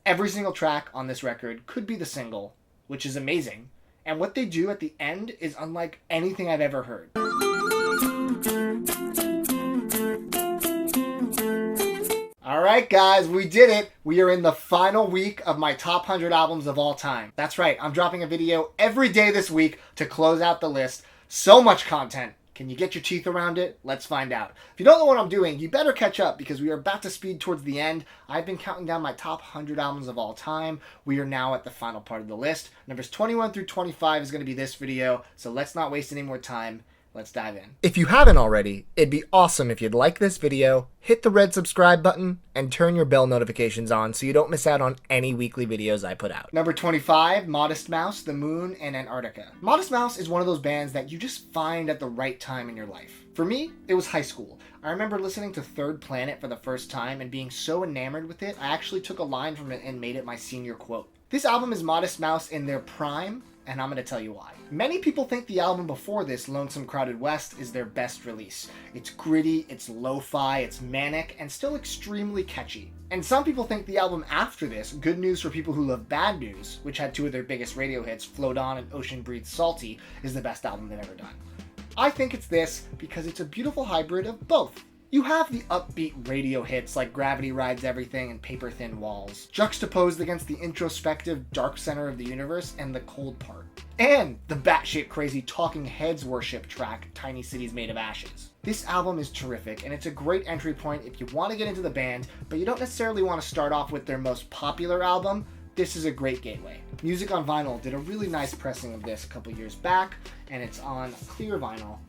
Every single track on this record could be the single, which is amazing. And what they do at the end is unlike anything I've ever heard. Alright guys, we did it! We are in the final week of my top 100 albums of all time. That's right, I'm dropping a video every day this week to close out the list. So much content. Can you get your teeth around it? Let's find out. If you don't know what I'm doing, you better catch up because we are about to speed towards the end. I've been counting down my top 100 albums of all time. We are now at the final part of the list. Numbers 21 through 25 is going to be this video, so let's not waste any more time. Let's dive in. If you haven't already, it'd be awesome if you'd like this video, hit the red subscribe button, and turn your bell notifications on so you don't miss out on any weekly videos I put out. Number 25, Modest Mouse, The Moon, and Antarctica. Modest Mouse is one of those bands that you just find at the right time in your life. For me, it was high school. I remember listening to Third Planet for the first time and being so enamored with it, I actually took a line from it and made it my senior quote. This album is Modest Mouse in their prime, and I'm going to tell you why. Many people think the album before this, Lonesome Crowded West, is their best release. It's gritty, it's lo-fi, it's manic, and still extremely catchy. And some people think the album after this, Good News for People Who Love Bad News, which had two of their biggest radio hits, Float On and Ocean Breathes Salty, is the best album they've ever done. I think it's this because it's a beautiful hybrid of both. You have the upbeat radio hits like Gravity Rides Everything and Paper Thin Walls, juxtaposed against the introspective dark center of the universe and the cold part. And the batshit crazy Talking Heads worship track, Tiny Cities Made of Ashes. This album is terrific, and it's a great entry point if you want to get into the band, but you don't necessarily want to start off with their most popular album. This is a great gateway. Music on Vinyl did a really nice pressing of this a couple years back, and it's on clear vinyl.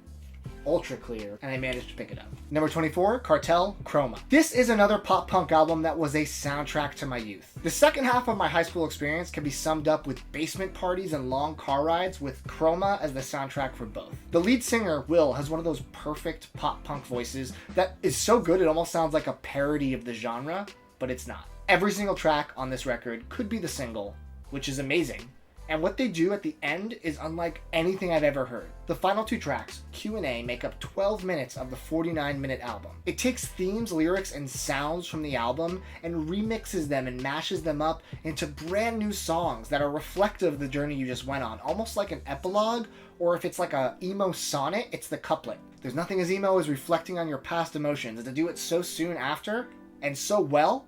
Ultra clear, and I managed to pick it up. Number 24, Cartel, Chroma. This is another pop-punk album that was a soundtrack to my youth. The second half of my high school experience can be summed up with basement parties and long car rides with Chroma as the soundtrack for both. The lead singer, Will, has one of those perfect pop-punk voices that is so good it almost sounds like a parody of the genre, but it's not. Every single track on this record could be the single, which is amazing. And what they do at the end is unlike anything I've ever heard. The final two tracks, Q&A, make up 12 minutes of the 49-minute album. It takes themes, lyrics, and sounds from the album and remixes them and mashes them up into brand new songs that are reflective of the journey you just went on, almost like an epilogue, or if it's like a emo sonnet, it's the couplet. There's nothing as emo as reflecting on your past emotions, and to do it so soon after, and so well,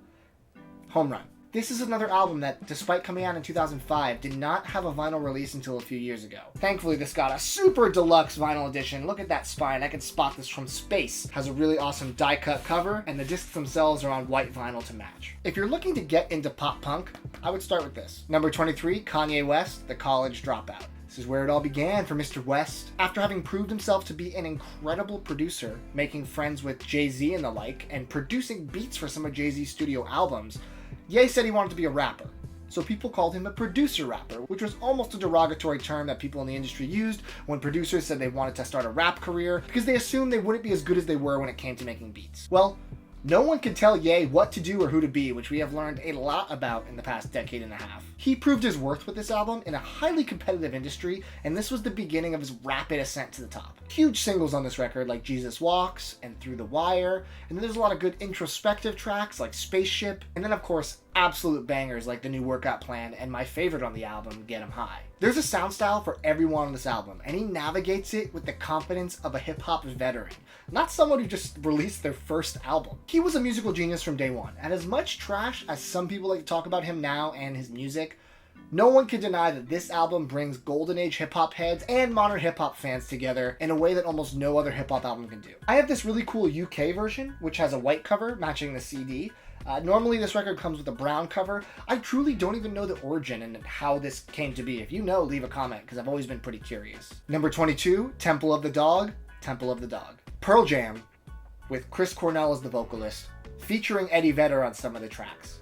home run. This is another album that, despite coming out in 2005, did not have a vinyl release until a few years ago. Thankfully, this got a super deluxe vinyl edition. Look at that spine. I can spot this from space. Has a really awesome die-cut cover, and the discs themselves are on white vinyl to match. If you're looking to get into pop-punk, I would start with this. Number 23, Kanye West, The College Dropout. This is where it all began for Mr. West. After having proved himself to be an incredible producer, making friends with Jay-Z and the like, and producing beats for some of Jay-Z's studio albums, Ye said he wanted to be a rapper, so people called him a producer rapper, which was almost a derogatory term that people in the industry used when producers said they wanted to start a rap career because they assumed they wouldn't be as good as they were when it came to making beats. Well, no one could tell Ye what to do or who to be, which we have learned a lot about in the past decade and a half. He proved his worth with this album in a highly competitive industry, and this was the beginning of his rapid ascent to the top. Huge singles on this record like Jesus Walks and Through the Wire, and then there's a lot of good introspective tracks like Spaceship, and then of course absolute bangers like The New Workout Plan and my favorite on the album, Get 'Em High. There's a sound style for everyone on this album, and he navigates it with the confidence of a hip-hop veteran, not someone who just released their first album. He was a musical genius from day one, and as much trash as some people like to talk about him now and his music, no one can deny that this album brings golden age hip-hop heads and modern hip-hop fans together in a way that almost no other hip-hop album can do. I have this really cool UK version, which has a white cover matching the CD. Normally this record comes with a brown cover. I truly don't even know the origin and how this came to be. If you know, leave a comment, because I've always been pretty curious. Number 22, Temple of the Dog, Temple of the Dog. Pearl Jam, with Chris Cornell as the vocalist, featuring Eddie Vedder on some of the tracks.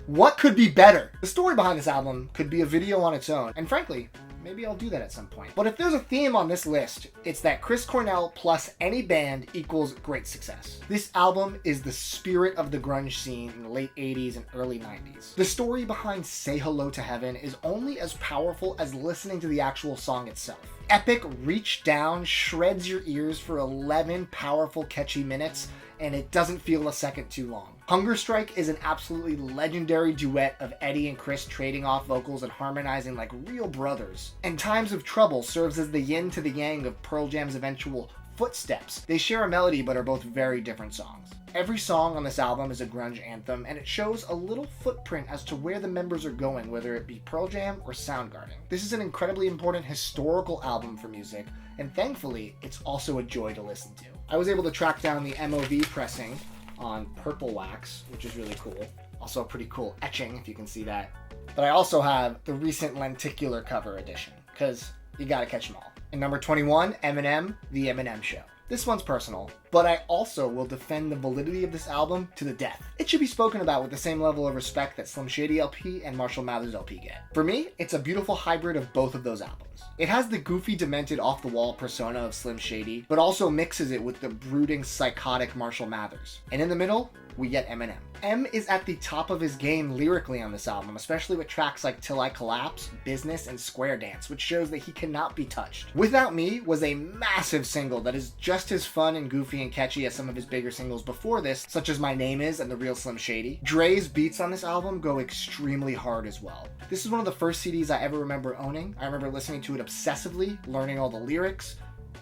What could be better? The story behind this album could be a video on its own, and frankly, maybe I'll do that at some point. But if there's a theme on this list, it's that Chris Cornell plus any band equals great success. This album is the spirit of the grunge scene in the late 80s and early 90s. The story behind Say Hello to Heaven is only as powerful as listening to the actual song itself. Epic Reach Down shreds your ears for 11 powerful, catchy minutes, and it doesn't feel a second too long. Hunger Strike is an absolutely legendary duet of Eddie and Chris trading off vocals and harmonizing like real brothers. And Times of Trouble serves as the yin to the yang of Pearl Jam's eventual Footsteps. They share a melody but are both very different songs. Every song on this album is a grunge anthem, and it shows a little footprint as to where the members are going, whether it be Pearl Jam or Soundgarden. This is an incredibly important historical album for music, and thankfully, it's also a joy to listen to. I was able to track down the MOV pressing on purple wax, which is really cool. Also a pretty cool etching, if you can see that. But I also have the recent lenticular cover edition, because you gotta catch them all. And number 21, Eminem, The Eminem Show. This one's personal, but I also will defend the validity of this album to the death. It should be spoken about with the same level of respect that Slim Shady LP and Marshall Mathers LP get. For me, it's a beautiful hybrid of both of those albums. It has the goofy, demented, off-the-wall persona of Slim Shady, but also mixes it with the brooding, psychotic Marshall Mathers. And in the middle, we get Eminem. M is at the top of his game lyrically on this album, especially with tracks like Till I Collapse, Business, and Square Dance, which shows that he cannot be touched. Without Me was a massive single that is just as fun and goofy and catchy as some of his bigger singles before this, such as My Name Is and The Real Slim Shady. Dre's beats on this album go extremely hard as well. This is one of the first CDs I ever remember owning. I remember listening to it obsessively, learning all the lyrics.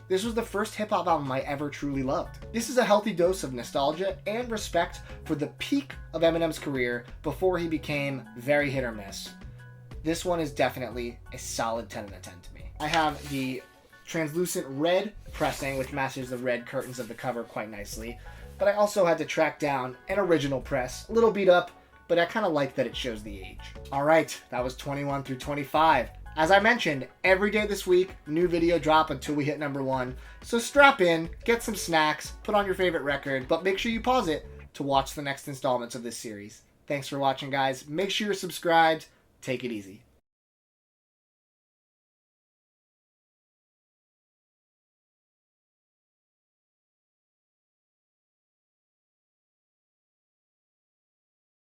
This was the first hip-hop album I ever truly loved. This is a healthy dose of nostalgia and respect for the peak of Eminem's career before he became very hit or miss. This one is definitely a solid 10 out of 10 to me. I have the translucent red pressing, which matches the red curtains of the cover quite nicely, but I also had to track down an original press, a little beat up, but I kind of like that it shows the age. Alright, that was 21 through 25. As I mentioned, every day this week, new video drop until we hit number 1. So strap in, get some snacks, put on your favorite record, but make sure you pause it to watch the next installments of this series. Thanks for watching, guys. Make sure you're subscribed. Take it easy.